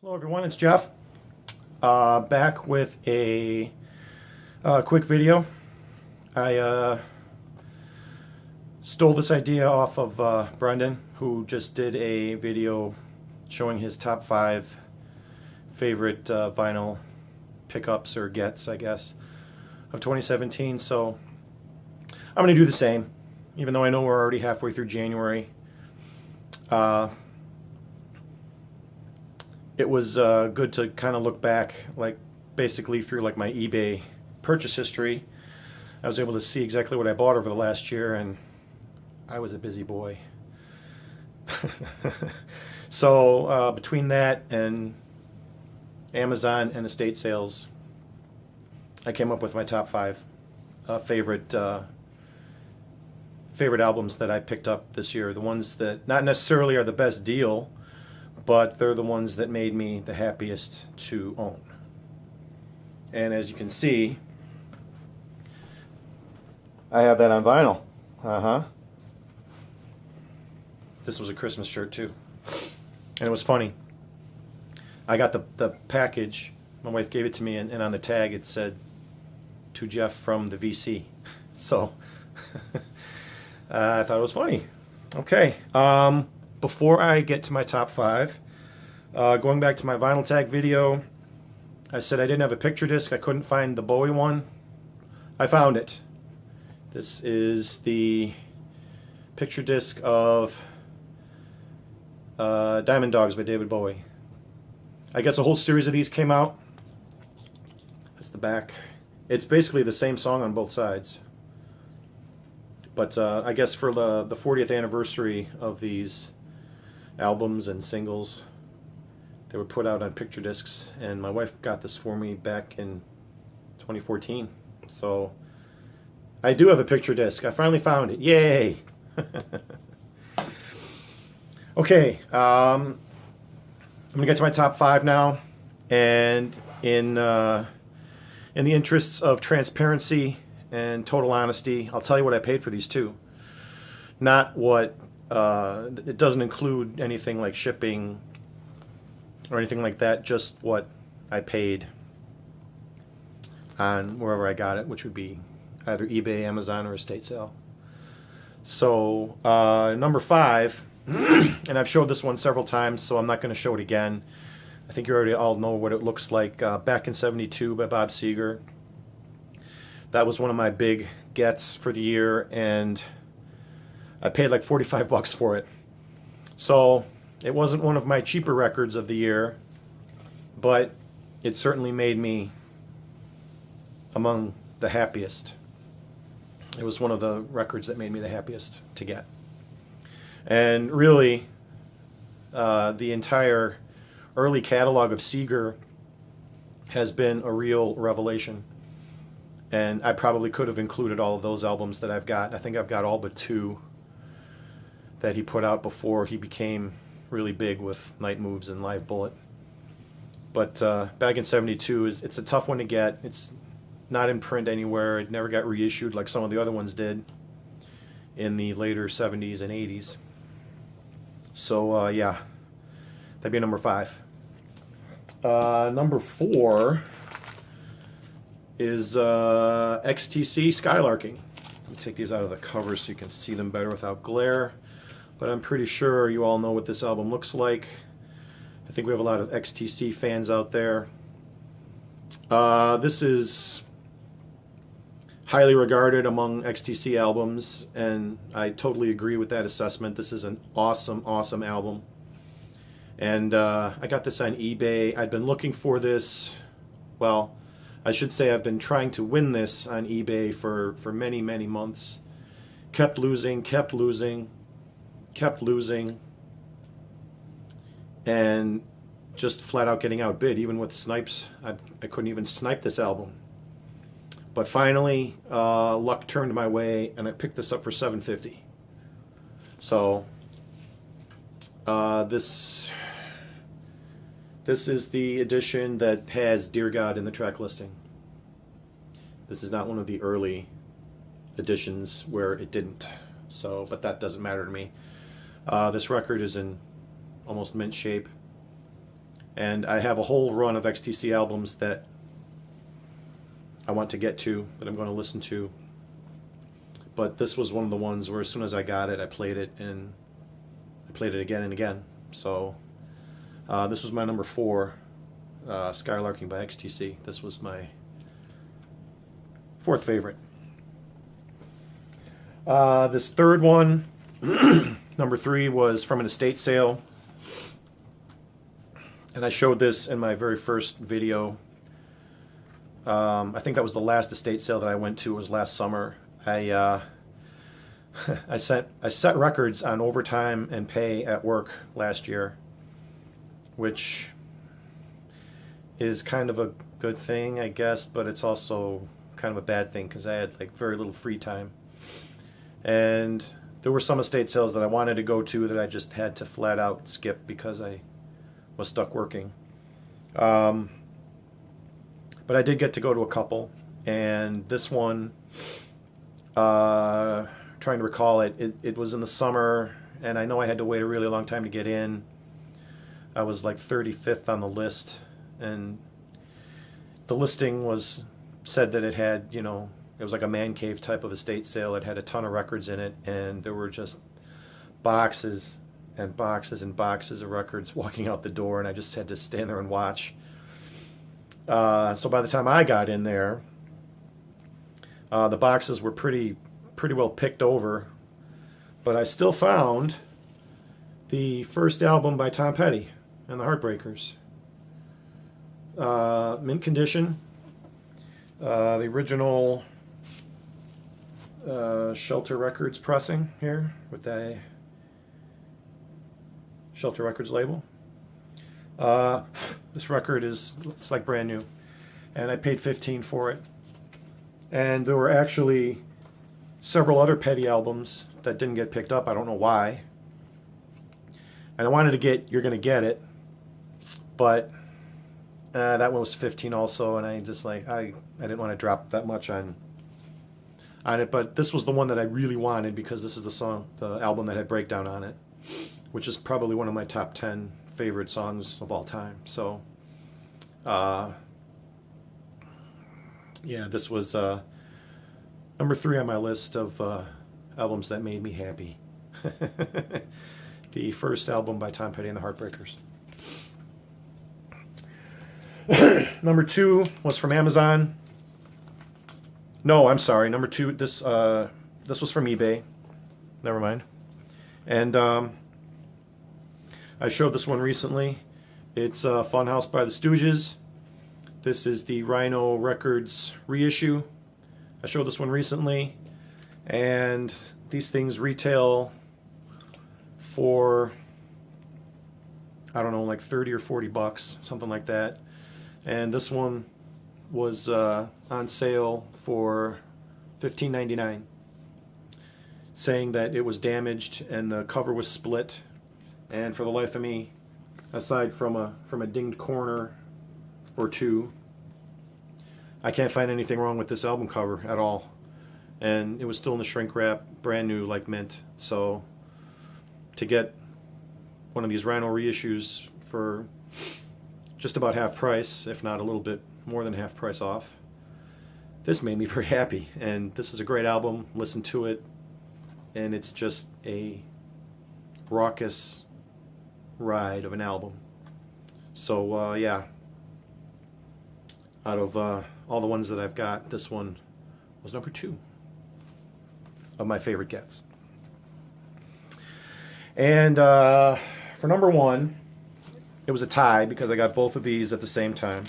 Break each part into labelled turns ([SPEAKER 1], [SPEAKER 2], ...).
[SPEAKER 1] Hello everyone, it's Jeff. Back with a quick video. I stole this idea off of Brendan, who just did a video showing his top 5 favorite vinyl pickups or gets, I guess, of 2017. So I'm going to do the same, even though I know we're already halfway through January. It was good to kind of look back, like basically through like my eBay purchase history. I was able to see exactly what I bought over the last year, and I was a busy boy. So between that and Amazon and estate sales, I came up with my top 5 favorite albums that I picked up this year. The ones that not necessarily are the best deal, but they're the ones that made me the happiest to own. And as you can see, I have that on vinyl. This was a Christmas shirt too. And it was funny. I got the package, my wife gave it to me, and on the tag it said, "To Jeff from the VC." So I thought it was funny. Okay. Before I get to my top 5, going back to my vinyl tag video, I said I didn't have a picture disc. I couldn't find the Bowie one. I found it. This is the picture disc of Diamond Dogs by David Bowie. I guess a whole series of these came out. That's the back. It's basically the same song on both sides. But I guess for the 40th anniversary of these albums and singles, they were put out on picture discs, and my wife got this for me back in 2014. So I do have a picture disc. I finally found it. Yay! Okay, I'm gonna get to my top 5 now, and in the interests of transparency and total honesty, I'll tell you what I paid for these two. Not what it doesn't include anything like shipping or anything like that, just what I paid on wherever I got it, which would be either eBay, Amazon, or estate sale. So number 5, and I've showed this one several times, so I'm not going to show it again. I think you already all know what it looks like. Back in '72 by Bob Seger. That was one of my big gets for the year, and I paid like 45 bucks for it. So it wasn't one of my cheaper records of the year, but it certainly made me among the happiest. It was one of the records that made me the happiest to get. And really, the entire early catalog of Seger has been a real revelation. And I probably could have included all of those albums that I've got. I think I've got all but 2 that he put out before he became really big with Night Moves and Live Bullet. But back in '72, it's a tough one to get. It's not in print anywhere. It never got reissued like some of the other ones did in the later '70s and '80s. So yeah, that'd be number 5. Number 4 is XTC Skylarking. Let me take these out of the cover so you can see them better without glare. But I'm pretty sure you all know what this album looks like. I think we have a lot of XTC fans out there. This is highly regarded among XTC albums, and I totally agree with that assessment. This is an awesome, awesome album. And I got this on eBay. I'd been looking for this, well, I should say I've been trying to win this on eBay for many, many months. Kept losing, kept losing, kept losing, and just flat out getting outbid. Even with snipes, I couldn't even snipe this album. But finally, luck turned my way, and I picked this up for $7.50. So this is the edition that has Dear God in the track listing. This is not one of the early editions where it didn't. So, but that doesn't matter to me. This record is in almost mint shape, And I have a whole run of XTC albums that I want to get to, that I'm going to listen to. But this was one of the ones where as soon as I got it, I played it, and I played it again and again. So this was my number 4, Skylarking by XTC. This was my 4th favorite. This third one, number 3, was from an estate sale. And I showed this in my very first video. I think that was the last estate sale that I went to. It was last summer. I set records on overtime and pay at work last year, which is kind of a good thing, I guess, but it's also kind of a bad thing because I had like very little free time. And there were some estate sales that I wanted to go to that I just had to flat out skip because I was stuck working. But I did get to go to a couple, and this one, trying to recall it was in the summer, and I know I had to wait a really long time to get in. I was like 35th on the list, and the listing said that it had, you know, it was like a man cave type of estate sale. It had a ton of records in it, and there were just boxes and boxes and boxes of records walking out the door, and I just had to stand there and watch. So by the time I got in there, the boxes were pretty well picked over, but I still found the first album by Tom Petty and the Heartbreakers. Mint condition. The original Shelter Records pressing here with the Shelter Records label. This record it's like brand new, and I paid $15 for it. And there were actually several other Petty albums that didn't get picked up. I don't know why. And I wanted to get You're Gonna Get It, but that one was $15 also, and I just like I didn't want to drop that much on it. But this was the one that I really wanted because this is the album that had Breakdown on it, which is probably one of my top 10 favorite songs of all time. So, yeah, this was number 3 on my list of albums that made me happy. The first album by Tom Petty and the Heartbreakers. Number 2 was from Amazon. No, I'm sorry. Number 2, this was from eBay. Never mind. And I showed this one recently. It's Funhouse by the Stooges. This is the Rhino Records reissue. I showed this one recently, and these things retail for, I don't know, like 30 or 40 bucks, something like that. And this one was on sale for $15.99, saying that it was damaged and the cover was split. And for the life of me, aside from a dinged corner or two, I can't find anything wrong with this album cover at all. And it was still in the shrink wrap, brand new like mint. So to get one of these Rhino reissues for just about half price, if not a little bit more than half price off, this made me very happy. And this is a great album. Listen to it, and it's just a raucous ride of an album. So yeah, out of all the ones that I've got, this one was number 2 of my favorite gets. And for number 1, it was a tie because I got both of these at the same time.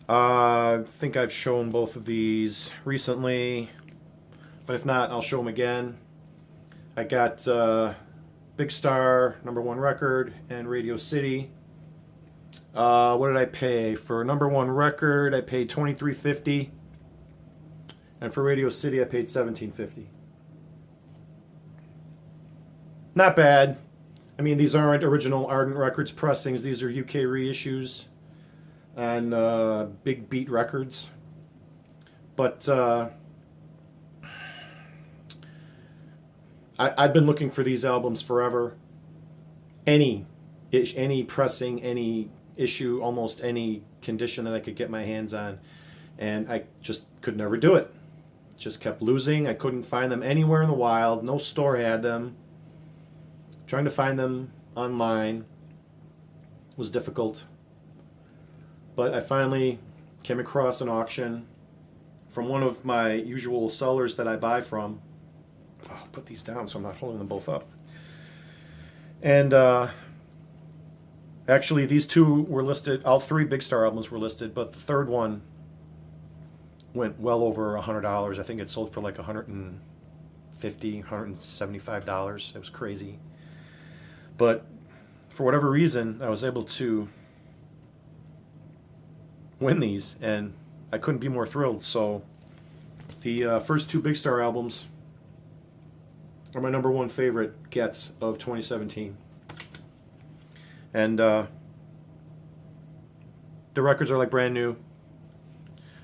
[SPEAKER 1] I think I've shown both of these recently, but if not, I'll show them again. I got Big Star, number 1 record, and Radio City. What did I pay? For number 1 record, I paid $23.50, and for Radio City, I paid $17.50. Not bad. I mean, these aren't original Ardent Records pressings. These are UK reissues on Big Beat Records. But I've been looking for these albums forever, any pressing, any issue, almost any condition that I could get my hands on, and I just could never do it. Just kept losing. I couldn't find them anywhere in the wild. No store had them. Trying to find them online was difficult. But I finally came across an auction from one of my usual sellers that I buy from. I'll put these down so I'm not holding them both up. And actually, these two were listed. All three Big Star albums were listed, but the third one went well over $100. I think it sold for like $150, $175. It was crazy. But for whatever reason, I was able to win these, and I couldn't be more thrilled. So the first two Big Star albums are my number one favorite gets of 2017. And the records are like brand new.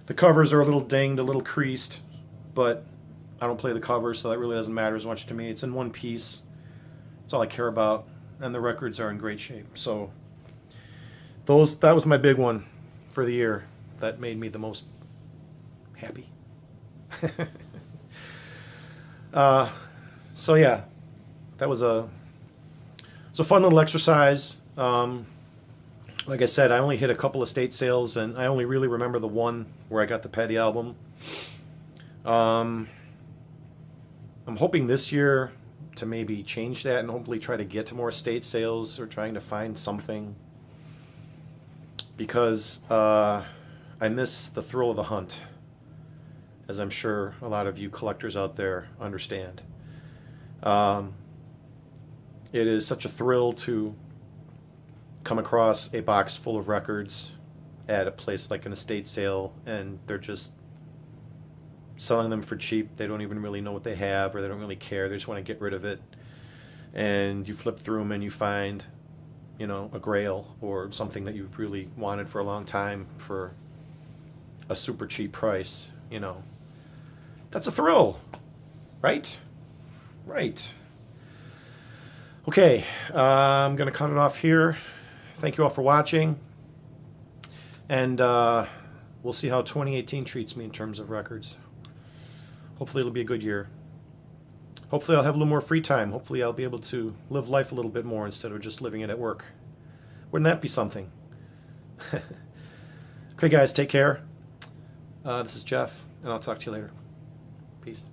[SPEAKER 1] The covers are a little dinged, a little creased, but I don't play the cover, so that really doesn't matter as much to me. It's in one piece. That's all I care about. And the records are in great shape. So that was my big one for the year. That made me the most happy. So yeah, that was a fun little exercise. Like I said, I only hit a couple estate sales, and I only really remember the one where I got the Petty album. I'm hoping this year to maybe change that and hopefully try to get to more estate sales, or trying to find something, because I miss the thrill of the hunt, as I'm sure a lot of you collectors out there understand. It is such a thrill to come across a box full of records at a place like an estate sale, and they're just selling them for cheap. They don't even really know what they have, or they don't really care. They just want to get rid of it. And you flip through them and you find, a grail or something that you've really wanted for a long time for a super cheap price. That's a thrill, right? Right. Okay, I'm going to cut it off here. Thank you all for watching, and we'll see how 2018 treats me in terms of records. Hopefully it'll be a good year. Hopefully I'll have a little more free time. Hopefully I'll be able to live life a little bit more instead of just living it at work. Wouldn't that be something? Okay guys, take care. This is Jeff, and I'll talk to you later. Peace.